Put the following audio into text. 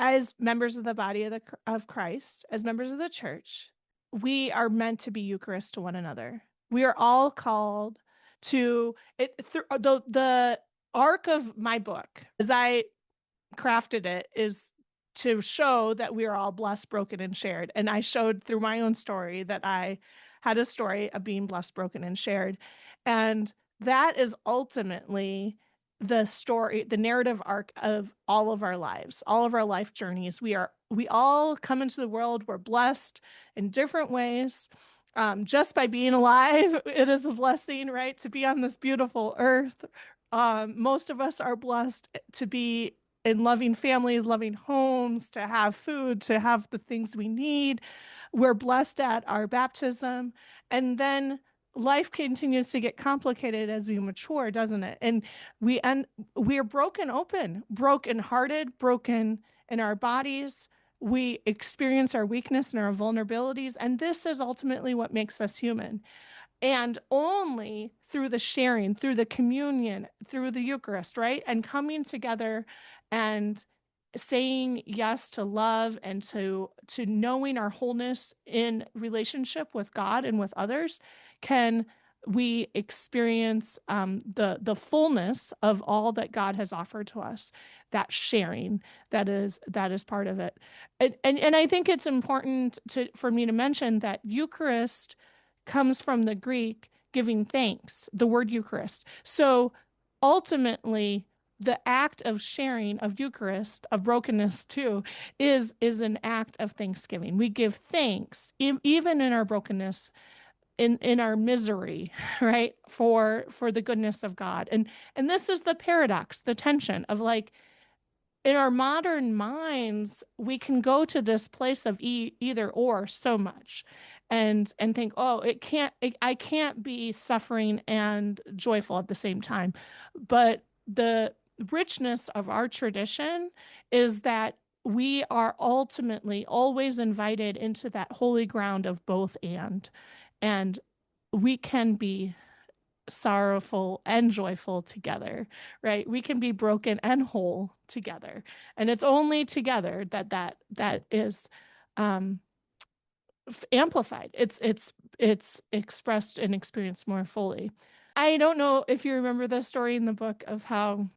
as members of the body of Christ, as members of the church, we are meant to be Eucharist to one another. We are all called to it. The arc of my book, as I crafted it, is to show that we are all blessed, broken, and shared. And I showed through my own story that I had a story of being blessed, broken, and shared. And that is ultimately the story, the narrative arc of all of our lives, all of our life journeys. We all come into the world, we're blessed in different ways. Just by being alive, it is a blessing, right? To be on this beautiful earth. Most of us are blessed to be in loving families, loving homes, to have food, to have the things we need. We're blessed at our baptism. And then life continues to get complicated as we mature, doesn't it? And we are broken open, broken hearted, broken in our bodies. We experience our weakness and our vulnerabilities. And this is ultimately what makes us human. And only through the sharing, through the communion, through the Eucharist, right? And coming together and saying yes to love and to knowing our wholeness in relationship with God and with others can we experience the fullness of all that God has offered to us. That sharing that is part of it. And I think it's important for me to mention that Eucharist comes from the Greek giving thanks, the word Eucharist. So ultimately, the act of sharing of Eucharist, of brokenness too, is an act of thanksgiving. We give thanks, even in our brokenness, in our misery, right, for the goodness of God. And this is the paradox, the tension of like in our modern minds, we can go to this place of either or so much and think, oh, I can't be suffering and joyful at the same time. But the richness of our tradition is that we are ultimately always invited into that holy ground of both and we can be sorrowful and joyful together, right? We can be broken and whole together. And it's only together that is um amplified. It's expressed and experienced more fully. I don't know if you remember the story in the book of how